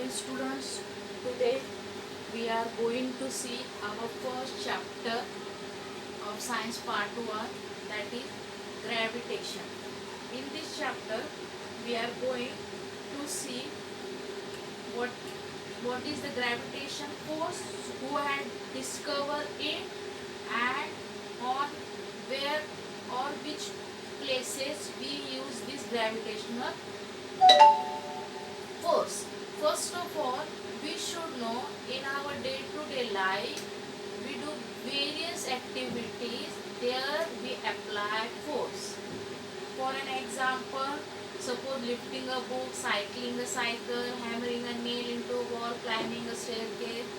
morning students. Today we are going to see our first chapter of science part 1, that is gravitation. In this chapter we are going to see what is the gravitation force, who had discovered it, and on where or which places we use this gravitational force. First of all, we should know in our day-to-day life we do various activities, there we apply force. For an example, suppose lifting a book, cycling a cycle, hammering a nail into a wall, climbing a staircase,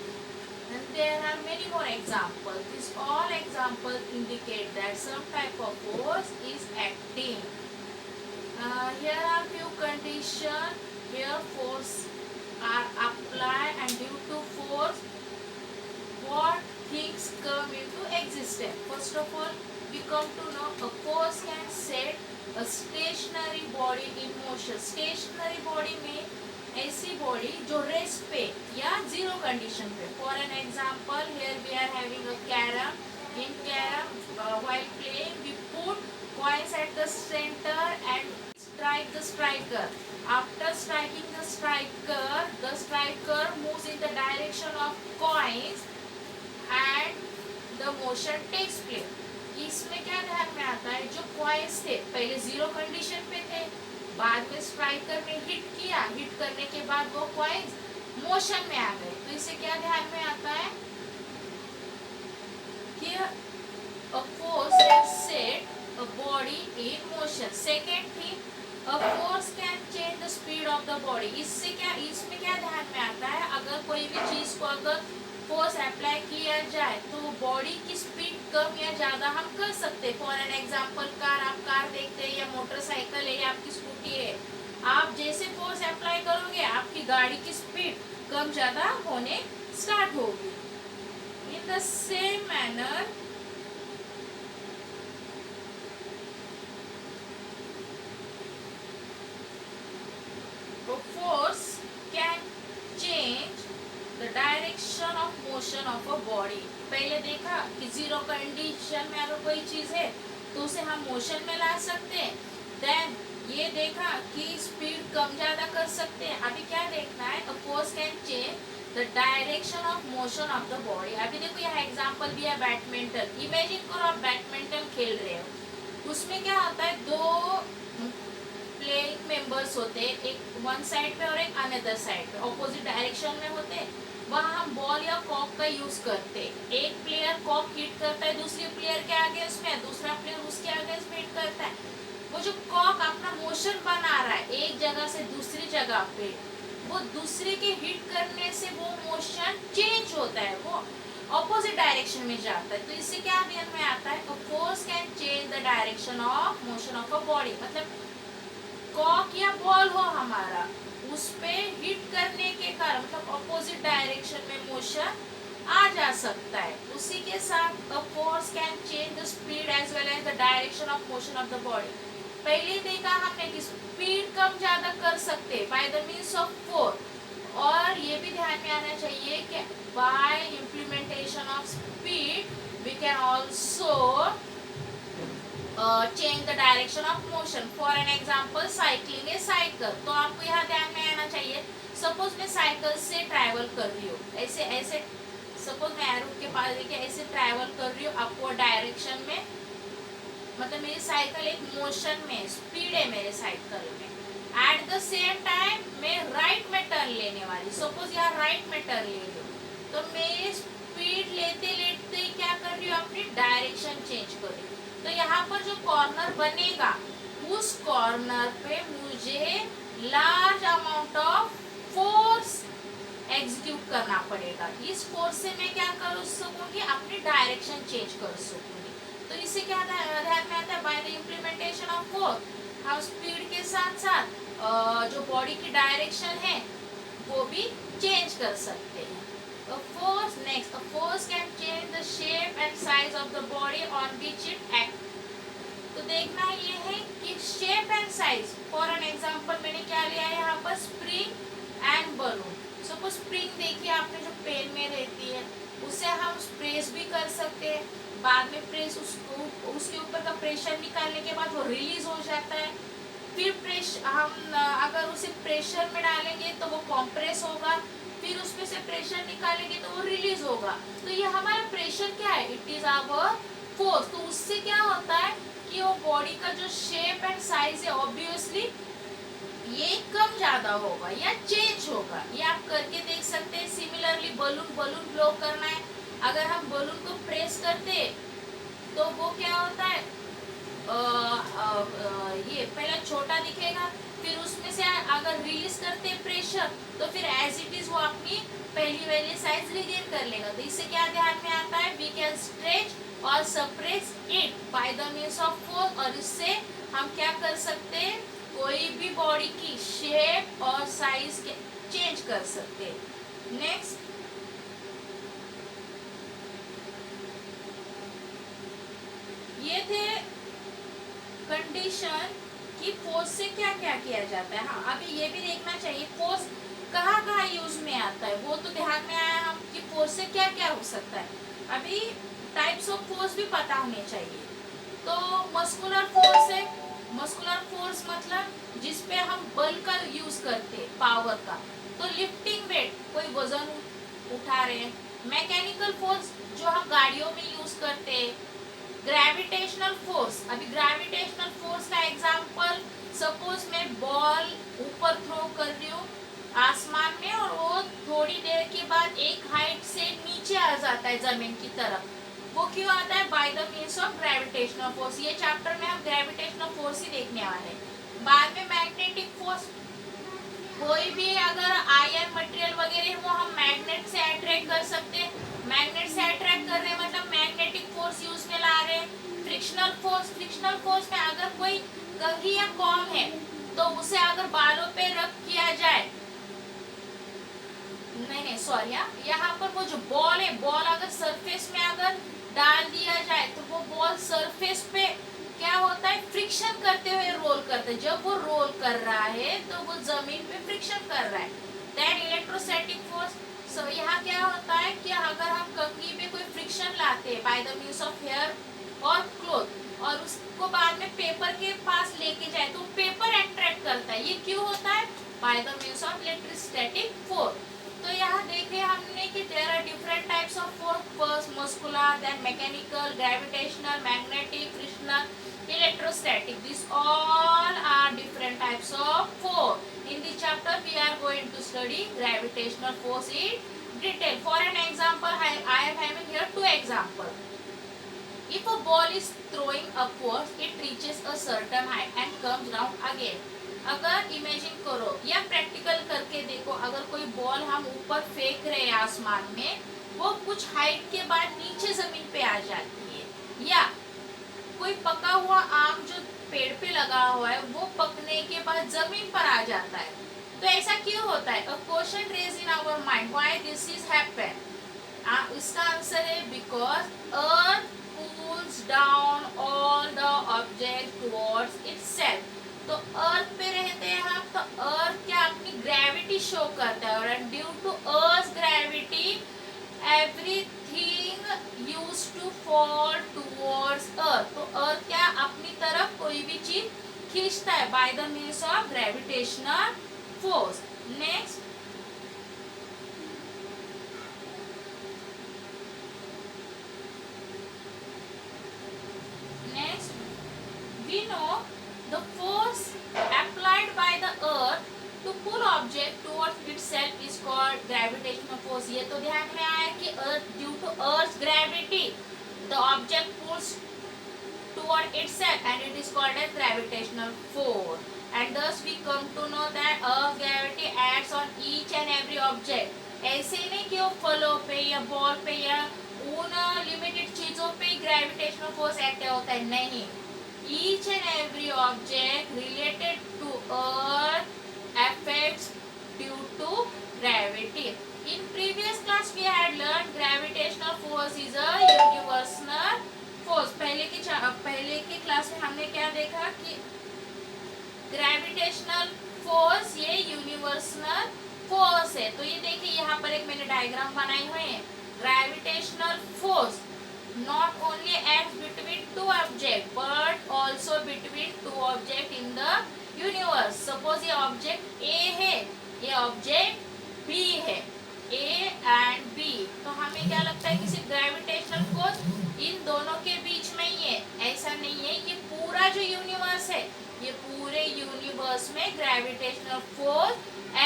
and there are many more examples. These all examples indicate that some type of force is acting. Here are few conditions where force are applied, and due to force what things come into existence. First of all, we come to know a force can set a stationary body in motion. Stationary body में ऐसी body जो rest पे या zero condition पे. For an example, here we are having a carrom. इन carrom while playing we put coins at the center and strike the striker. After striking the striker moves in the direction of coins and the motion takes place. इसमें क्या ध्यान में आता है, जो coins थे पहले जीरो कंडीशन पे थे, बाद में स्ट्राइकर में हिट किया, हिट करने के बाद वो कॉइन्स मोशन में आ गए. तो इससे क्या ध्यान में आता है कि a force can set a body in motion. Second thing, a force can change the speed of the body. इसमें क्या ध्यान में आता है, अगर कोई भी चीज को अगर फोर्स अप्लाई किया जाए तो बॉडी की स्पीड कम या ज्यादा हम कर सकते हैं. फॉर एन एग्जांपल, आप कार देखते हैं या मोटरसाइकिल है या आपकी स्कूटी है, आप जैसे फोर्स अप्लाई करोगे आपकी गाड़ी की स्पीड कम ज्यादा होने स्टार्ट होगी. In the same manner force can change the direction of motion of a body. पहले देखा कि जीरो कंडीशन में अगर कोई चीज है तो उसे हम मोशन में ला सकते हैं. देन ये देखा कि स्पीड कम ज्यादा कर सकते हैं. अभी क्या देखना है, a force can change the direction of motion of the body. अभी देखो यहाँ एग्जांपल भी है बैडमिंटन. इमेजिन करो आप बैडमिंटन खेल रहे हो, उसमें क्या होता है, दो प्लेइंग मेंबर्स होते हैं, एक वन साइड पे और एक अनदर साइड पे, ऑपोजिट डायरेक्शन में होते हैं. वहाँ हम बॉल या कॉक का यूज करते हैं. एक प्लेयर कॉक हिट करता है दूसरे प्लेयर के आगे उसमें, दूसरा प्लेयर उसके आगे उसमें हिट करता है. वो जो कॉक अपना मोशन बना रहा है एक जगह से दूसरी जगह पे, वो दूसरे के हिट करने से वो मोशन चेंज होता है, वो ऑपोजिट डायरेक्शन में जाता है. तो इससे क्या ध्यान में आता है, force can change the direction of motion of a body. मतलब कॉक या बॉल हो हमारा, उस पे हिट करने के कारण मतलब ऑपोजिट डायरेक्शन में मोशन आ जा सकता है. उसी के साथ a force can change the speed as well as the direction of motion of the body. पहले देखा हमने कि स्पीड कम ज्यादा कर सकते हैं by the means of force. और ये भी ध्यान में आना चाहिए कि by implementation of speed we can also change the direction of motion. For an example, cycling a cycle. तो आपको यहाँ ध्यान में आना चाहिए, सपोज मैं साइकिल से ट्रैवल कर रही हूँ, ऐसे ऐसे सपोज मैं एरो के पास देखिए ऐसे ट्रैवल कर रही हूँ अपवर्ड डायरेक्शन में, मतलब मेरी साइकिल एक मोशन में, स्पीड है मेरे साइकिल में. एट द सेम टाइम मैं राइट में टर्न लेने वाली, सपोज यहाँ राइट में टर्न ले रही हूँ, तो मैं स्पीड लेते लेते क्या कर रही हूँ, अपनी डायरेक्शन चेंज कर रही हूँ. तो यहाँ पर जो कॉर्नर बनेगा उस कॉर्नर पे मुझे large amount of force execute करना पड़ेगा. इस फोर्स से मैं क्या कर सकूंगी, अपनी डायरेक्शन चेंज कर सकूंगी. तो इससे क्या ध्यान में आता है, by the implementation of force हम स्पीड के साथ साथ जो बॉडी की डायरेक्शन है वो भी चेंज कर सकते हैं. A force can change the shape and size of the body on which it acts. तो देखना ये है कि shape and size. For an example मैंने क्या लिया है यहाँ पर, spring and balloon. Suppose spring देखिए आपने जो पेन में रहती है, उसे हम प्रेस भी कर सकते हैं, बाद में प्रेस उसको उसके ऊपर का प्रेशर निकालने के बाद वो रिलीज हो जाता है। फिर हम अगर उसे प्रेशर में डालेंगे तो वो कॉम्प्रेस होगा, फिर उसमें से प्रेशर निकालेंगे तो वो रिलीज होगा। तो ये हमारा प्रेशर क्या है, इट इज आवर फोर्स। तो उससे क्या होता है कि वो बॉडी का जो शेप एंड साइज है ऑब्वियसली ये कम ज्यादा होगा या चेंज होगा। ये आप करके देख सकते हैं। सिमिलरली बलून ब्लो करना है, अगर हम बलून को प्रेस करते तो वो क्या होता है, ये पहले छोटा दिखेगा, फिर उसमें से अगर रिलीज करते प्रेशर तो फिर एज इट इज वो अपनी पहली वाली साइज रिगेन कर लेगा। तो इससे क्या ध्यान में आता है, वी कैन स्ट्रेच और suppress it by the means of force. और इससे हम क्या कर सकते हैं, कोई भी बॉडी की शेप और साइज चेंज कर सकते हैं। नेक्स्ट, ये थे कंडीशन कि फोर्स से क्या क्या किया जाता है। हाँ, अभी ये भी देखना चाहिए फोर्स कहाँ कहाँ यूज में आता है, वो तो ध्यान में आया हम कि फोर्स से क्या क्या हो सकता है। अभी टाइप्स ऑफ फोर्स भी पता होने चाहिए। तो मस्कुलर फोर्स है, मस्कुलर फोर्स मतलब जिसपे हम बल का यूज करते पावर का, तो लिफ्टिंग वेट, कोई वजन उठा रहे हैं। मैकेनिकल फोर्स जो हम गाड़ियों में यूज करते हैं। ग्रेविटेशनल फोर्स, अभी ग्रेविटेशनल फोर्स का एग्जांपल, सपोज मैं बॉल ऊपर थ्रो कर रही हूँ आसमान में और वो थोड़ी देर के बाद एक हाइट से नीचे आ जाता है जमीन की तरफ, वो क्यों आता है, by the means of gravitational force. ये चैप्टर में हम ग्रेविटेशनल फोर्स ही देखने वाले हैं। बाद में मैग्नेटिक फोर्स, कोई भी अगर आयरन मटेरियल वगैरह है वो हम मैग्नेट से अट्रैक्ट कर सकते हैं। मैग्नेट से अट्रैक्ट कर रहे हैं मतलब मैग्नेटिक फोर्स यूज में ला रहे हैं। फ्रिक्शनल फोर्स, फ्रिक्शनल फोर्स में अगर कोई कंघी या कॉम है तो उसे अगर बालों पे रब किया जाए, नहीं सॉरी, यहाँ पर वो जो बॉल है, बॉल अगर सरफेस में अगर डाल दिया जाए तो वो बॉल सरफेस पे क्या होता है, फ्रिक्शन करते हुए रोल करते हैं। जब वो रोल कर रहा है तो वो जमीन पे फ्रिक्शन कर रहा है, दैट इलेक्ट्रोस्टैटिक फोर्स। सो यहाँ क्या होता है कि अगर हम कंघी पे कोई फ्रिक्शन लाते हैं by the means of hair और क्लॉथ और उसको बाद में पेपर के पास लेके जाए तो पेपर अट्रैक्ट करता है। ये क्यों होता है, by the means of electrostatic force. तो यहाँ देखे हमने कि there are different types of force, first muscular, then mechanical, gravitational, magnetic, frictional, electrostatic. These all are different types of force. In this chapter we are going to study gravitational force in detail. For an example, I am having here two examples. If a ball is throwing upwards, it reaches a certain height and comes down again. अगर imagine करो या practical करके देखो, अगर कोई ball हम ऊपर फेंक रहे हैं आसमान में, वो कुछ हाइट के बाद नीचे जमीन पे आ जाती है, या कोई पका हुआ आम जो पेड़ पे लगा हुआ है वो पकने के बाद जमीन पर आ जाता है। तो ऐसा क्यों होता है, a question raised in our mind, why this is happen? इसका आंसर है because earth pulls down all the object towards itself. तो अर्थ पे रहते हैं हम, तो अर्थ क्या अपनी ग्रेविटी शो करता है, और due to earth gravity everything used to fall towards earth. तो अर्थ क्या अपनी तरफ कोई भी चीज खींचता है by the means of gravitational force. Next, we know the force applied by the earth to pull object towards itself is called gravitational force. ये तो ध्यान में आया कि earth due to earth's gravity the object pulls toward itself and it is called as gravitational force. And thus we come to know that earth's gravity acts on each and every object. ऐसे नहीं कि वो फलों पे या ball पे या उन लिमिटेड चीजों पे ग्रेविटेशनल फोर्स एक्ट होता है, नहीं। Each and every object related to earth affects due to gravity. In previous class we had learned gravitational force is a universal force. पहले की क्लास में हमने क्या देखा कि ग्रेविटेशनल फोर्स ये यूनिवर्सल फोर्स है, है। तो ये देखिए यहाँ पर एक मैंने डायग्राम बनाई हुई है। Gravitational force not only act between two object but also between two object in the universe. Suppose ये ऑब्जेक्ट ए है, ये ऑब्जेक्ट बी है, ए एंड बी। तो हमें क्या लगता है कि सिर्फ ग्रेविटेशनल फोर्स इन दोनों के बीच में ही है, ऐसा नहीं है। ये पूरा जो यूनिवर्स है, ये पूरे यूनिवर्स में ग्रेविटेशनल फोर्स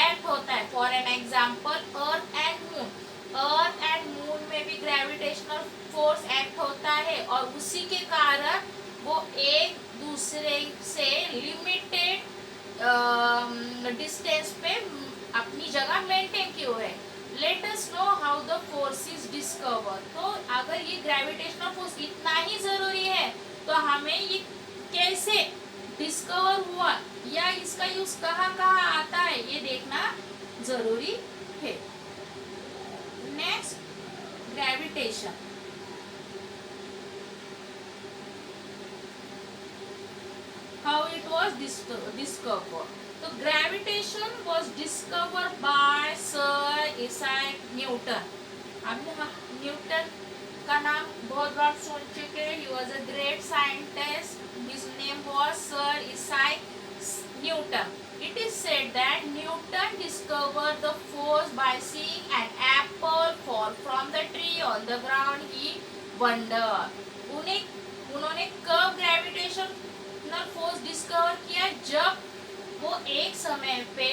एक्ट होता है। For an example earth and moon, earth and moon में भी ग्रेविटेशनल फोर्स एक्ट होता है और उसी के कारण वो एक दूसरे से लिमिटेड डिस्टेंस पे अपनी जगह मेंटेन किए हुए है। Let us know how the force is discover. तो अगर ये ग्रेविटेशनल फोर्स इतना ही जरूरी है तो हमें ये कैसे डिस्कवर हुआ या इसका यूज कहाँ कहाँ आता है ये देखना जरूरी है। Next, gravitation. How it was discovered? तो gravitation was discovered by Sir Isaac Newton। आपने न्यूटन का नाम बहुत बार सुन चुके हैं। He was a great scientist. His name was Sir Isaac Newton. It is said that Newton discovered the force by seeing an apple fall from the tree on the ground. He wondered. उन्होंने कब gravitation force discover किया? जब वो एक समय पे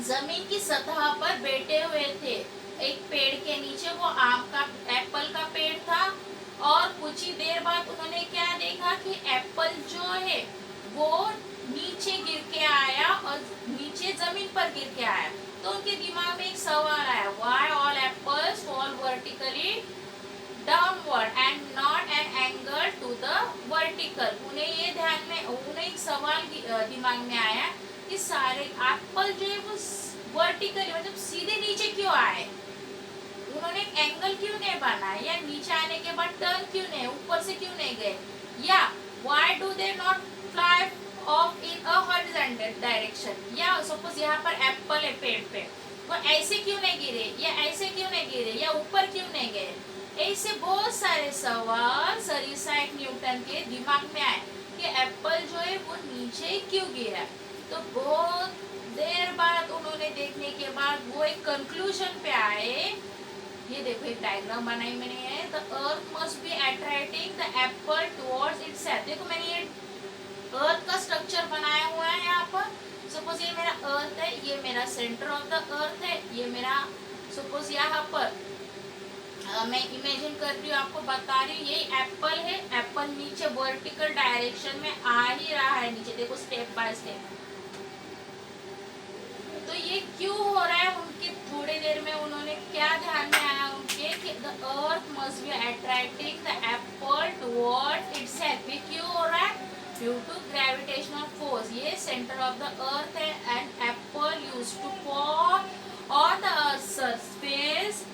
जमीन की सतह पर बैठे हुए थे एक पेड़ के नीचे। वो आम का एप्पल का पेड़ था और कुछ ही देर बाद उन्होंने क्या देखा कि एप्पल जो है वो नीचे गिर के आया और नीचे जमीन पर गिर के आया। तो उनके दिमाग में एक सवाल आया, why all apples fall vertically downward and not an angle to the vertical. उन्हें एक सवाल दिमाग में आया कि सारे एप्पल जो है वो वर्टिकली मतलब सीधे नीचे क्यों आए, उन्होंने एक एंगल क्यों नहीं बनाया, या नीचे आने के बाद टर्न क्यों नहीं, ऊपर से क्यों नहीं गए, या why do they not fly of in a horizontal direction. या सपोज यहाँ पर एप्पल है पेड़ पे, वो ऐसे क्यों नहीं गिरे या ऐसे क्यों नहीं गिरे या ऊपर क्यों नहीं गए। ऐसे बहुत सारे सवाल सर आइजैक न्यूटन के दिमाग में आए कि एप्पल जो है वो नीचे क्यों गिरा। तो बहुत देर बाद उन्होंने देखने के बाद वो एक कंक्लूजन पे आए। ये देखो एक डायग्राम बनाई मैंने है, the earth must be attracting the apple towards itself. देखो मैंने ये अर्थ का स्ट्रक्चर बनाया हुआ है यहाँ पर। सपोज ये मेरा अर्थ है, ये मेरा सेंटर ऑफ द अर्थ है, ये मेरा सपोज यहाँ पर मैं इमेजिन कर रही हूँ, आपको बता रही हूँ, ये एप्पल है। एप्पल नीचे वर्टिकल डायरेक्शन में आ ही रहा है नीचे, देखो स्टेप बाय स्टेप। तो ये क्यों हो रहा है, उनके थोड़ी देर में उन्होंने क्या ध्यान में आया उनके कि the earth must be attracting the apple towards itself. ये क्यों हो रहा है? Due to gravitational force. ये सेंटर ऑफ द अर्थ है and apple used to fall on the earth surface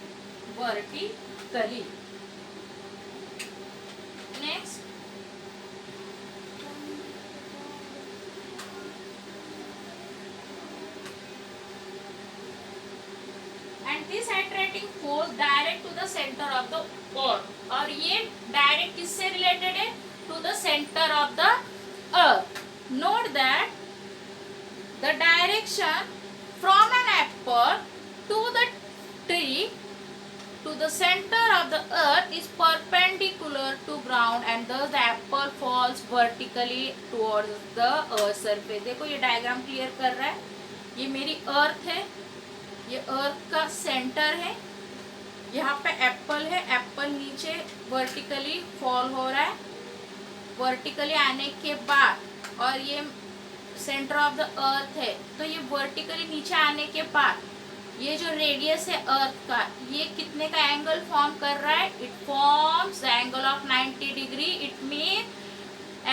vertically. Next, and this attracting force direct to the center of the earth। और ये direct किससे related है? To the centre of the earth. Note that the direction from an apple to the tree to the center of the earth is perpendicular to ground and thus the apple falls vertically towards the earth surface। देखो ये diagram clear कर रहा है। ये मेरी अर्थ है, ये अर्थ का सेंटर है, यहाँ पे एप्पल है, एप्पल नीचे वर्टिकली फॉल हो रहा है। वर्टिकली आने के बाद और ये सेंटर ऑफ द अर्थ है, तो ये वर्टिकली नीचे आने के बाद ये जो रेडियस है अर्थ का, ये कितने का एंगल फॉर्म कर रहा है? It forms the angle of 90 degree. It mean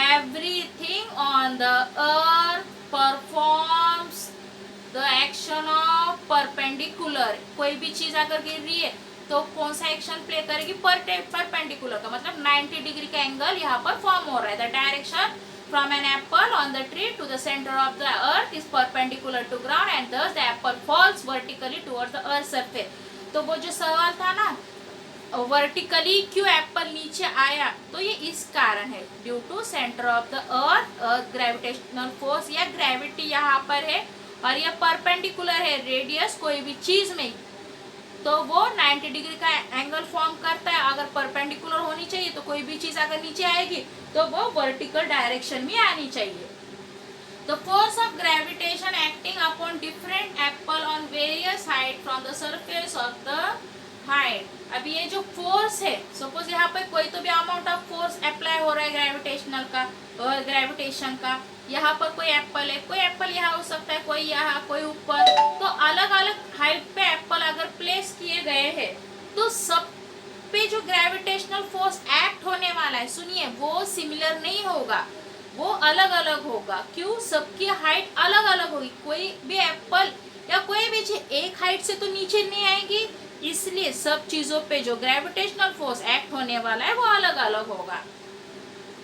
everything on the earth performs the action of perpendicular. कोई भी चीज अगर गिर रही है तो कौन सा एक्शन प्ले करेगी? परपेंडिकुलर का मतलब 90 डिग्री का एंगल यहाँ पर फॉर्म हो रहा है। The direction from an apple on the tree to the center of the earth is perpendicular to ground and thus the apple falls vertically towards the earth surface. तो वो जो सवाल था ना, वर्टिकली क्यों एप्पल नीचे आया, तो ये इस कारण है, due to centre of the earth gravitational force या ग्रेविटी यहाँ पर है और ये परपेंडिकुलर है रेडियस कोई भी चीज में, तो वो 90 डिग्री का एंगल फॉर्म करता है। अगर परपेंडिकुलर होनी चाहिए तो कोई भी चीज अगर नीचे आएगी तो वो वर्टिकल डायरेक्शन में आनी चाहिए। The force of gravitation acting upon different apple on various height from the surface of the height। अभी ये जो फोर्स है, सपोज यहाँ पे कोई तो भी अमाउंट ऑफ फोर्स अप्लाई हो रहा है ग्रेविटेशनल का और ग्रेविटेशन का, यहाँ पर कोई एप्पल है, कोई एप्पल यहाँ हो सकता है, कोई यहाँ, कोई ऊपर, तो अलग अलग हाइट पे एप्पल अगर प्लेस किए गए हैं तो सब पे जो ग्रेविटेशनल फोर्स एक्ट होने वाला है, सुनिए, वो सिमिलर नहीं होगा, वो अलग अलग होगा। क्यों? सबकी हाइट अलग अलग होगी, कोई भी एप्पल या कोई भी चीज एक हाइट से तो नीचे नहीं आएगी, इसलिए सब चीजों पे जो ग्रेविटेशनल फोर्स एक्ट होने वाला है वो अलग अलग होगा।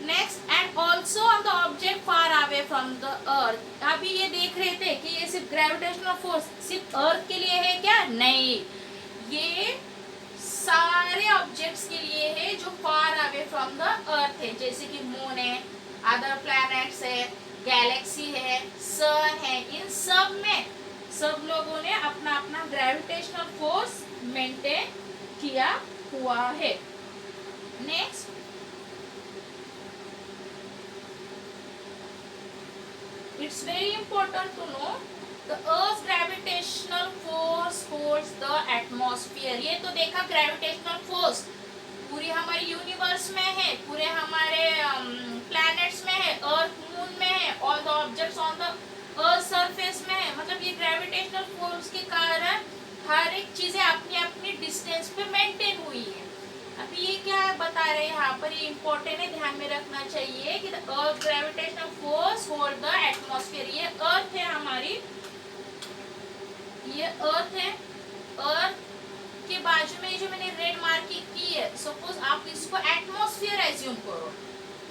Next, and also on the object far away from the earth. अभी ये देख रहे थे कि ये सिर्फ ग्रेविटेशनल फोर्स सिर्फ अर्थ के लिए है क्या? नहीं, ये सारे ऑब्जेक्ट्स के लिए है जो far away from the earth है, जैसे कि मून है, अदर प्लैनेट्स है, गैलेक्सी है, सन है, इन सब में सब लोगों ने अपना अपना ग्रेविटेशनल फोर्स मेंटेन किया हुआ है। Next, it's very important to know the earth's gravitational force holds the atmosphere। ये तो देखा ग्रेविटेशनल फोर्स पूरी हमारी यूनिवर्स में है, पूरे हमारे प्लैनेट्स में है, अर्थ मून में है, all the objects on the earth surface में है, मतलब ये ग्रेविटेशनल फोर्स के कारण हर एक चीजें अपनी अपनी डिस्टेंस पे मेंटेन हुई है। अभी ये क्या बता रहे हैं यहाँ पर, ये इम्पोर्टेंट है, ध्यान में रखना चाहिए कि the earth gravitational force hold the atmosphere. ये अर्थ है हमारी, ये अर्थ है, अर्थ के बाजू में जो मैंने रेड मार्किंग की है, सपोज आप इसको एटमॉस्फेयर एज्यूम करो,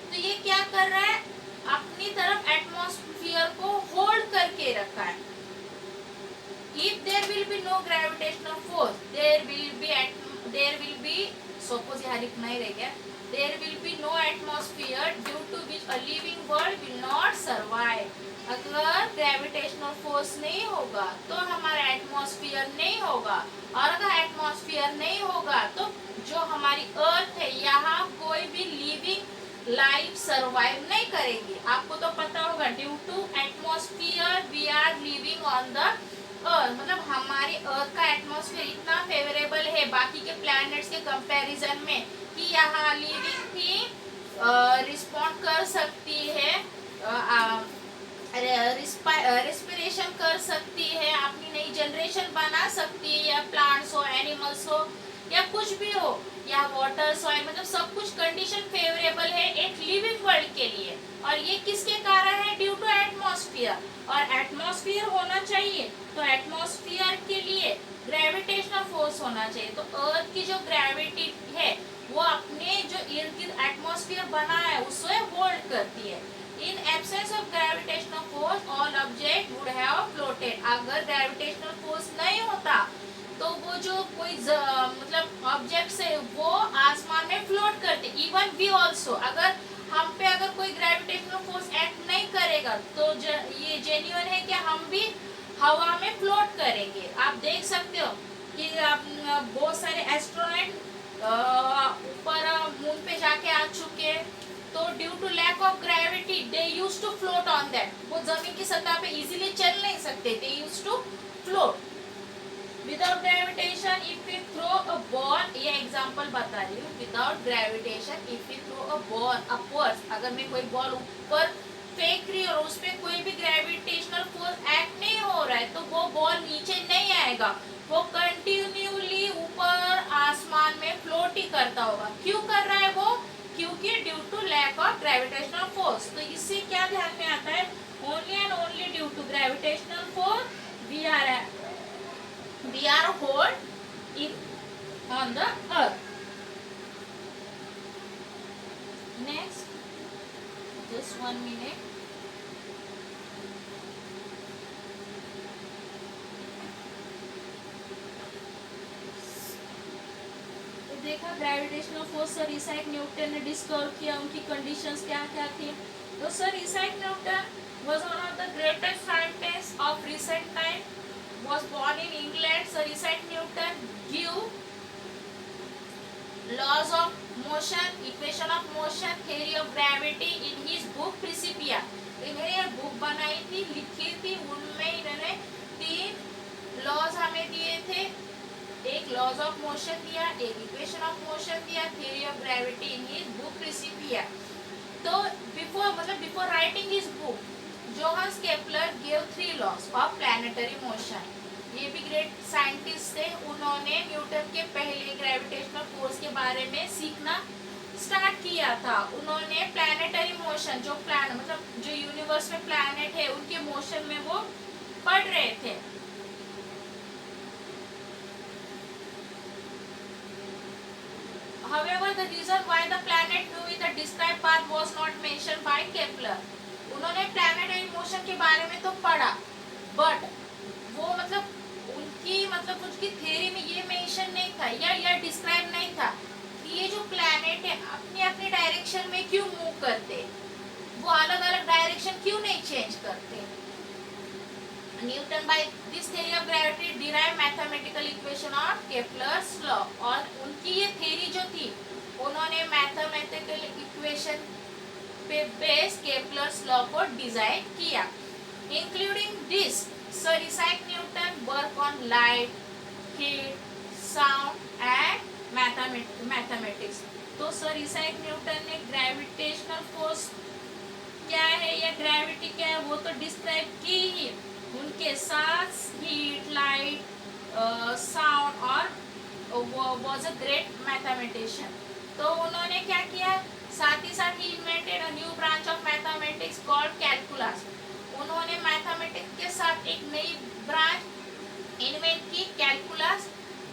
तो ये क्या कर रहा है, अपनी तरफ एटमॉस्फेयर को होल्ड करके रखा है। If there will be no gravitational force, there will be suppose यहाँ लिखना ही रह गया, there will be no atmosphere due to which a living world will not survive। अगर ग्रेविटेशनल फोर्स नहीं होगा तो हमारा एटमॉस्फेयर नहीं होगा, और अगर एटमॉस्फेयर नहीं होगा तो जो हमारी अर्थ है यहाँ कोई भी लिविंग लाइफ सरवाइव नहीं करेगी। आपको तो पता होगा, due to atmosphere we are living on the earth, मतलब हमारी अर्थ का एटमॉस्फेयर इतना फेवरेबल है बाकी के प्लैनेट्स के कंपैरिजन में कि यहाँ लिविंग भी रिस्पॉन्ड कर सकती है, रेस्पिरेशन कर सकती है, अपनी नई जनरेशन बना सकती है, या प्लांट्स हो, एनिमल्स हो, या कुछ भी हो, या वाटर सॉइल, मतलब सब कुछ कंडीशन फेवरेबल है एक लिविंग वर्ल्ड के लिए। और ये किसके कारण है? Due to atmosphere. और एटमॉस्फेयर होना चाहिए तो एटमॉस्फेयर के लिए ग्रेविटेशनल फोर्स होना चाहिए। तो अर्थ की जो ग्रेविटी है वो अपने जो इर्द गिर्द एटमॉस्फेयर बना है उसे होल्ड करती है। In absence of gravitational force all object would have floated. अगर ग्रेविटेशनल फोर्स नहीं होता तो वो जो कोई मतलब ऑब्जेक्ट्स है वो आसमान में फ्लोट करते, इवन वी ऑल्सो। अगर हम पे अगर कोई ग्रेविटेशनल फोर्स एक्ट नहीं करेगा तो ये जेन्युइन है कि हम भी हवा में फ्लोट करेंगे। आप देख सकते हो कि बहुत सारे एस्ट्रोनॉट ऊपर मून पे जाके आ चुके हैं, तो due to lack of gravity they used to float on that. वो जमीन की सतह पे इजीली चल नहीं सकते, they used to float. Without gravitation if we throw a ball, ये एग्जांपल बता रही हूँ, without gravitation if we throw a ball upwards, अगर मैं कोई बॉल ऊपर फेंक रही और उस पे कोई भी ग्रेविटेशनल फोर्स एक्ट नहीं हो रहा है तो वो बॉल नीचे नहीं आएगा, वो कंटिन्यूली ऊपर आसमान में फ्लोट ही करता होगा। क्यों कर रहा है वो? क्योंकि due to lack of gravitational force. तो इससे क्या ध्यान में आता है? Only and only due to gravitational force we are hold in on the earth. Next, just just 1 minute। देखा gravitational force sir Isaac Newton ने डिस्कवर किया, उनकी कंडीशंस क्या क्या थी। तो sir Isaac Newton was one of the greatest scientists of recent time, was born in England। Sir Isaac Newton give laws of motion, equation of motion, theory of gravity in his book Principia। इन्होंने book बनाई थी, लिखी थी, उनमें इन्होंने 3 laws हमें दिए थे। एक लॉज ऑफ मोशन दिया, एक इक्वेशन ऑफ मोशन दिया, theory of gravity in his book Principia. तो before writing his book Johannes Kepler give 3 laws of planetary motion. ये भी ग्रेट साइंटिस्ट थे, उन्होंने न्यूटन के पहले ग्रेविटेशनल फोर्स के बारे में सीखना स्टार्ट किया था। उन्होंने प्लैनेटरी मोशन जो यूनिवर्स में प्लैनेट है उनके मोशन में वो पढ़ रहे थे। However, the reason why the planet moved in the described path was not mentioned by Kepler। उन्होंने प्लैनेटरी मोशन के बारे में तो पढ़ा, बट वो उनकी थ्योरी में ये मेंशन नहीं था या डिस्क्राइब नहीं था कि ये जो प्लैनेट है अपनी अपनी डायरेक्शन में क्यों मूव करते, वो अलग अलग डायरेक्शन क्यों नहीं चेंज करते। Newton by this theory of gravity derived mathematical equation of Kepler's law। और उनकी ये थ्योरी जो थी उन्होंने मैथमेटिकल इक्वेशन पे बेस केपलर्स लॉ को डिजाइन किया। Including this sir Isaac Newton work on light, heat, sound and mathematics. तो सर इसाक न्यूटन ने ग्रेविटेशनल फोर्स क्या है या ग्रेविटी क्या है वो तो डिस्क्राइब की ही, उनके साथ हीट, लाइट, साउंड और वाज अ ग्रेट मैथमेटिशियन। तो उन्होंने क्या किया, साथ ही साथ ही invented a new branch of mathematics called calculus. उन्होंने मैथमेटिक्स के साथ एक नई ब्रांच इन्वेंट की, calculus,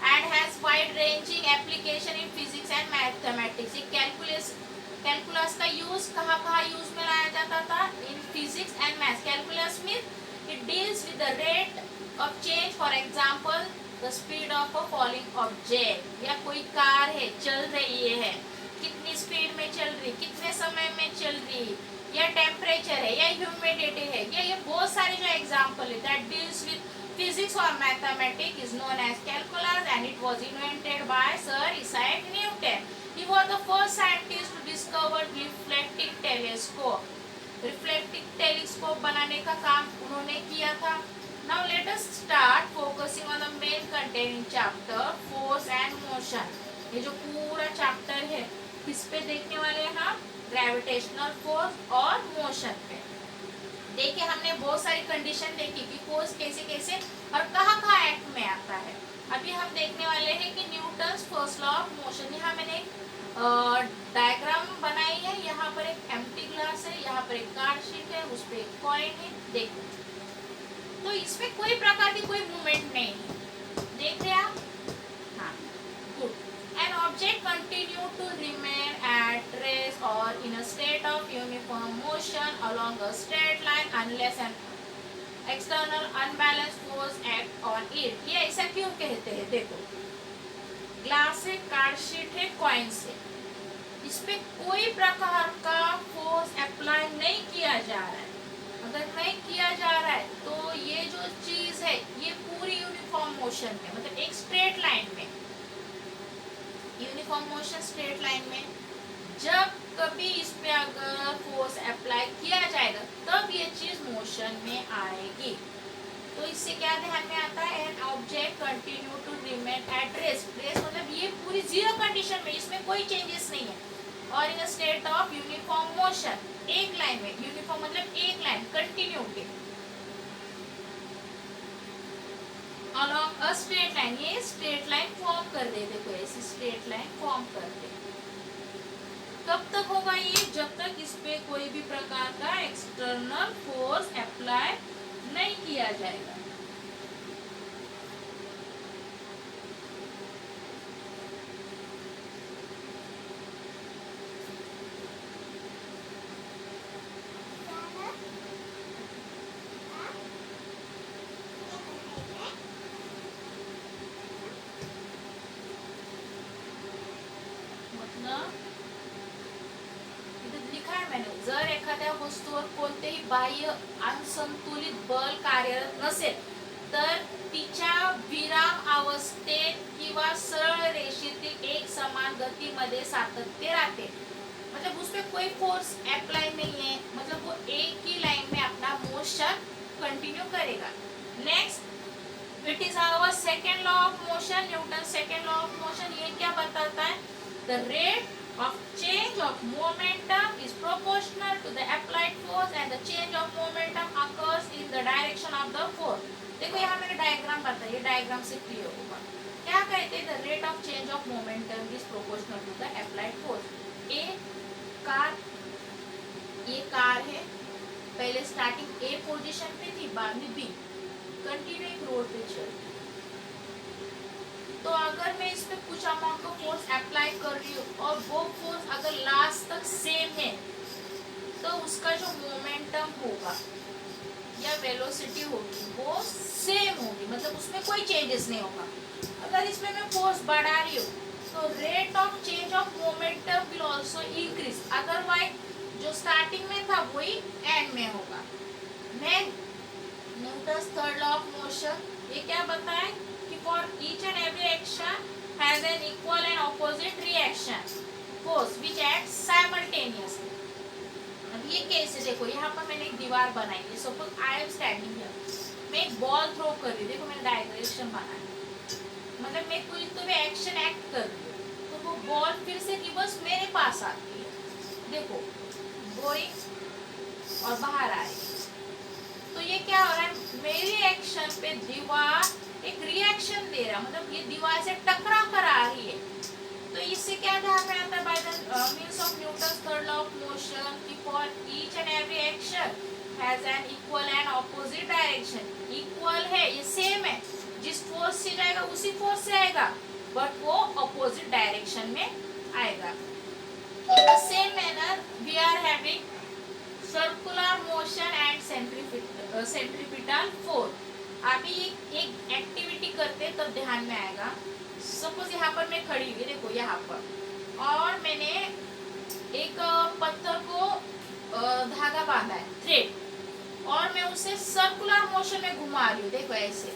and has wide ranging application in physics and mathematics. Calculus का यूज कहाँ यूज में लाया जाता था, in physics and maths. Calculus means it deals with the rate of change, for example the speed of a falling object। या कोई car है चल रही है, कितनी स्पीड में चल रही, कितने समय में चल रही, या टेम्परेचर है या ह्यूमिडिटी है, या ये बहुत सारे जो एग्जांपल है that deals with physics or mathematics is known as calculus and it was invented by Sir Isaac Newton। He was the first scientist to discover reflecting telescope। Reflective telescope बनाने का काम उन्होंने किया था। Now let us start focusing on the main content in chapter force and motion. ये जो पूरा chapter है किस पे देखने वाले हैं हम, ग्रेविटेशनल फोर्स और मोशन पे। देखिए हमने बहुत सारी कंडीशन देखी कि फोर्स कैसे कैसे और कहाँ एक्ट में आता है। अभी हम देखने वाले हैं कि Newton's first law of motion. यहाँ मैंने डायग्राम बनाई है, यहाँ पर एक एम्प्टी ग्लास है, यहाँ पर एक कार्ड शीट है, उस पे एक कॉइन है। देखो तो इसमें कोई प्रकार की कोई मूवमेंट नहीं है, देख रहे आप, हाँ good. An object continue to remain at rest or in a state of uniform motion along a straight line unless an external unbalance force act on it. ये ऐसा क्यों कहते हैं, देखो ग्लास है, कार्ड शीट है, कॉइन से, इस पे कोई प्रकार का फोर्स अप्लाई नहीं किया जा रहा है। अगर नहीं किया जा रहा है तो ये जो चीज है ये पूरी यूनिफॉर्म मोशन में, मतलब एक स्ट्रेट लाइन में, यूनिफॉर्म मोशन स्ट्रेट लाइन में, जब कभी इस पे अगर फोर्स अप्लाई किया जाएगा तब ये चीज मोशन में आएगी। तो इससे क्या ध्यान में आता है, an object continue to remain at rest. Rest मतलब ये पूरी जीरो कंडीशन में, इसमें कोई चेंजेस नहीं है, और इन स्टेट ऑफ यूनिफॉर्म मोशन, एक लाइन में, यूनिफॉर्म मतलब एक लाइन कंटिन्यू के अलोंग अ स्ट्रेट लाइन। ये स्ट्रेट लाइन फॉर्म कर दे, देखो ऐसी स्ट्रेट लाइन फॉर्म कर दे। कब तक होगा ये, जब तक इस पे कोई भी प्रकार का एक्सटर्नल फोर्स अप्लाई नहीं किया जाएगा। एखाद्या वस्तूवर कोणतेही बाह्य असंतुलित बल कार्यरत नसेल तर तिच्या विराम अवस्थेत किंवा सरळ रेषेतील एक समान गतीमध्ये सातत्य राहते. मतलब उसमें कोई फोर्स अप्लाई नहीं है, मतलब वो एक ही लाइन में अपना मोशन कंटिन्यू करेगा. Next it is our second law of motion, Newton second law of motion. ये क्या बताता है? The rate of change of momentum is proportional to the applied force and the change of momentum occurs in the direction of the force. देखो यहाँ मैंने diagram बताया, ये diagram से क्लियर होगा. क्या कहते हैं? The rate of change of momentum is proportional to the applied force. ये कार है, पहले स्टार्टिंग ए पोजीशन पे थी, बाद में बी, कंटिन्यू एक रोड पे चल. तो अगर मैं इस पे कुछ अमाउंट ऑफ फोर्स अप्लाई कर रही हूँ और वो फोर्स अगर लास्ट तक सेम है तो उसका जो मोमेंटम होगा या वेलोसिटी होगी वो सेम होगी, मतलब उसमें कोई चेंजेस नहीं होगा. अगर इसमें मैं फोर्स बढ़ा रही हूँ तो rate of change of momentum will also increase, otherwise जो स्टार्टिंग में था वही एंड में होगा. Newton's third law of motion ये क्या बताए कि for each and every action has an equal and opposite reaction force which acts simultaneously. अब ये कैसे? देखो यहाँ पर मैंने एक दीवार बनाई है, suppose I am standing here, मैं एक बॉल थ्रो कर रही हूँ. देखो मैंने डायग्रेशन बनाया, मतलब मैं कोई तो भी एक्शन एक्ट कर रही हूँ तो वो बॉल फिर से रिवर्स मेरे पास आती है. देखो गोइंग और बाहर आएगी. तो ये क्या हो रहा है? मेरी एक्शन पे दीवार एक रिएक्शन दे रहा, मतलब ये दीवार से टकरा कर आ रही है. तो इससे क्या ध्यान में आता है? By the means of Newton's third law of motion कि for each and every action has an equal and opposite direction. Equal है, ये सेम है, जिस फोर्स से जाएगा उसी फोर्स से आएगा, बट वो ऑपोजिट डायरेक्शन में आएगा. In the same manner, we are having circular motion and centripetal force. अभी एक एक्टिविटी करते तब ध्यान में आएगा. सपोज यहाँ पर मैं खड़ी हुई, देखो यहाँ पर, और मैंने एक पत्थर को धागा बांधा है, थ्रेड, और मैं उसे सर्कुलर मोशन में घुमा रही हूँ. देखो ऐसे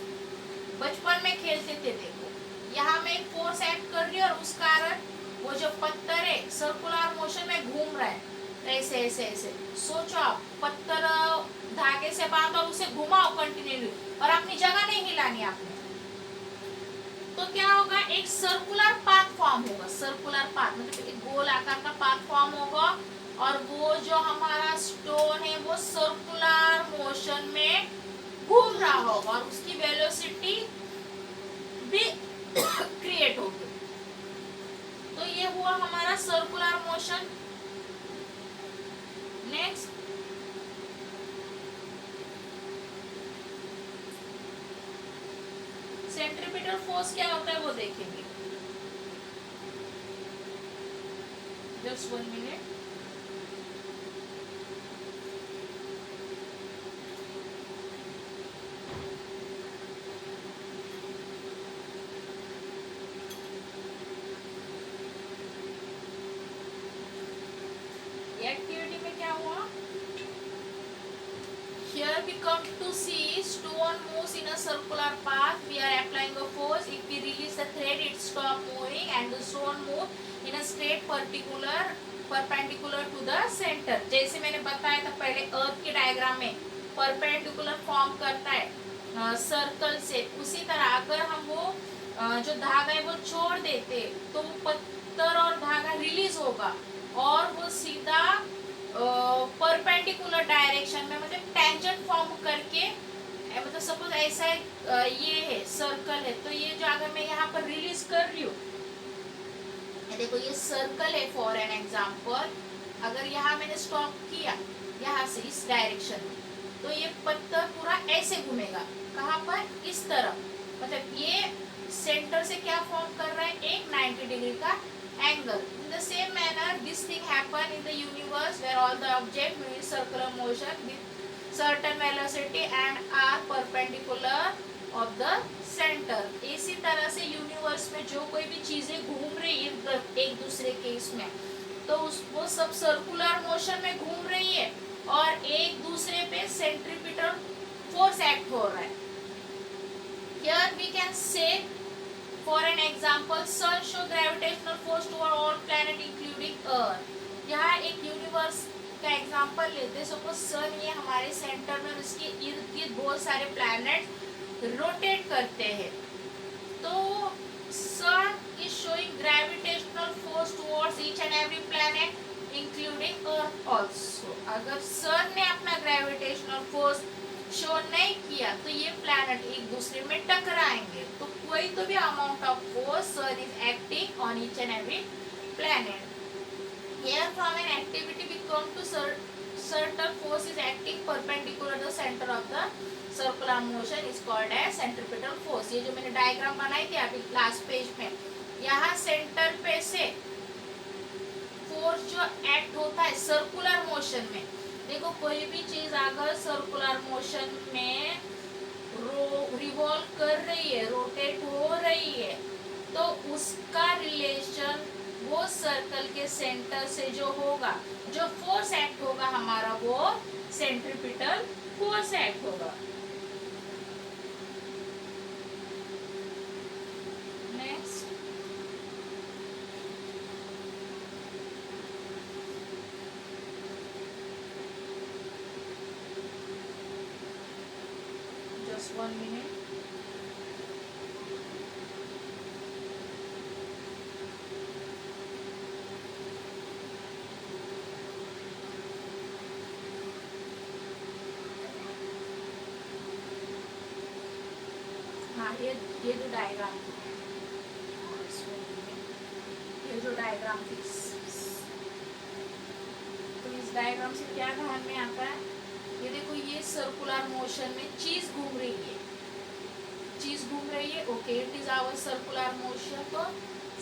बचपन में खेलते थे. देखो यहाँ मैं एक फोर्स एक्ट कर रही हूँ और उस कारण वो जो पत्थर है सर्कुलर मोशन में घूम रहा है. ऐसे ऐसे ऐसे सोचो आप, पत्थर धागे से बांधो और उसे घुमाओ कंटिन्यूली और अपनी जगह नहीं हिलानी आपने, तो क्या होगा? एक सर्कुलर पाथ फॉर्म होगा. सर्कुलर पाथ मतलब एक गोल आकार का पाथ फॉर्म होगा और वो जो हमारा स्टोन है वो सर्कुलर मोशन में घूम रहा होगा और उसकी वेलोसिटी भी क्रिएट होगी. तो ये हुआ हमारा circular motion. Next centripetal force क्या होता है वो देखेंगे. Just 1 minute. एक्टिविटी में क्या हुआ? Here we come to see stone moves in a circular path. We are applying a force. If we release the thread, it stop moving and the stone move in a straight perpendicular to the center. जैसे मैंने बताया था पहले अर्थ के diagram में perpendicular form करता है circle से, उसी तरह अगर हम वो जो धागा है वो छोड़ देते तो वो पत्थर और धागा रिलीज होगा और वो सीधा परपेंडिकुलर डायरेक्शन में, मतलब टेंजेंट फॉर्म करके, मतलब सपोज ऐसा ये है सर्कल है, तो ये जो अगर मैं यहाँ पर रिलीज कर रही हूँ, देखो ये सर्कल है फॉर एन एग्जाम्पल, अगर यहाँ मैंने स्टॉप किया यहाँ से इस डायरेक्शन में, तो ये पत्थर पूरा ऐसे घूमेगा. कहाँ पर? इस तरफ, मतलब ये सेंटर से क्या फॉर्म कर रहा है? एक 90 डिग्री का angle. In the same manner, this thing happen in the universe where all the objects move in circular motion with certain velocity and are perpendicular of the center. इसी तरह से यूनिवर्स में जो कोई भी चीजें घूम रही है एक दूसरे के इसमें, तो वो सब सर्कुलर मोशन में घूम रही है और एक दूसरे पे सेंट्रीपिटल फोर्स एक्ट हो रहा है. Here we can say, for an example, sun show gravitational force toward all planet including earth. यहाँ एक यूनिवर्स का एग्जांपल लेते हैं. सपोज सन ये हमारे सेंटर में, इसके इर्द गिर्द बहुत सारे प्लैनेट रोटेट करते हैं. तो sun is showing gravitational force towards each and every planet including earth also. अगर sun ने अपना gravitational force शो नहीं किया तो ये प्लैनेट एक दूसरे में टकराएंगे. तो कोई तो भी amount of force sun is acting on each and every planet. Here from an activity we come to certain force is acting perpendicular to the center of the circular motion is called as centripetal force. ये जो मैंने diagram बनाई थी अभी last page में, यहाँ centre पे से फोर्स जो एक्ट होता है सर्कुलर मोशन में. देखो कोई भी चीज अगर सर्कुलर मोशन में रिवॉल्व कर रही है, रोटेट हो रही है, तो उसका रिलेशन वो सर्कल के सेंटर से जो होगा, जो फोर्स एक्ट होगा हमारा, वो सेंट्रीपिटल फोर्स एक्ट होगा. Next, just 1 minute. हाँ, ये जो डायग्राम, ये जो डायग्राम थी, तो इस डायग्राम से क्या ध्यान में आता है, ये देखो ये सर्कुलर मोशन में चीज घूम रही है, चीज घूम रही है. Okay, it is our circular motion. तो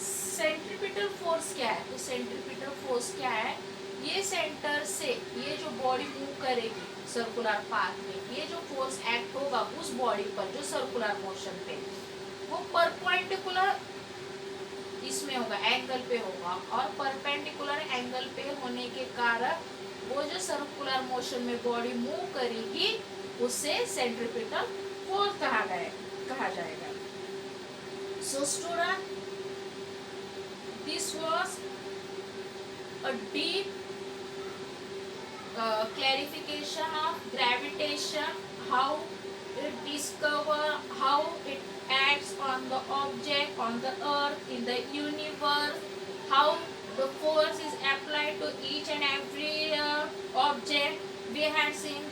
सेंट्रीपिटल फोर्स क्या है? तो सेंट्रीपिटल फोर्स क्या है? ये सेंटर से ये जो बॉडी मूव करेगी सर्कुलर पाथ में, ये जो फोर्स एक्ट होगा उस बॉडी पर जो सर्कुलर मोशन पे, वो परपेंडिकुलर इसमें होगा, एंगल पे होगा. और परपेंडिकुलर एंगल पे होने के कारण वो जो सर्कुलर मोशन में बॉडी मूव करेगी उसे सेंट्रीपिटल फोर्स कहा जाएगा. So student, this was a deep clarification of gravitation, how it discover, how it acts on the object, on the earth, in the universe, how the force is applied to each and every object. We had seen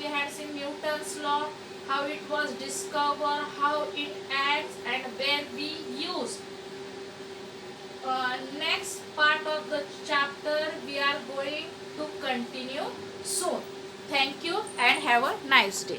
Newton's law, how it was discovered, how it acts, and where we use. Next part of the chapter we are going to continue soon. Thank you and have a nice day.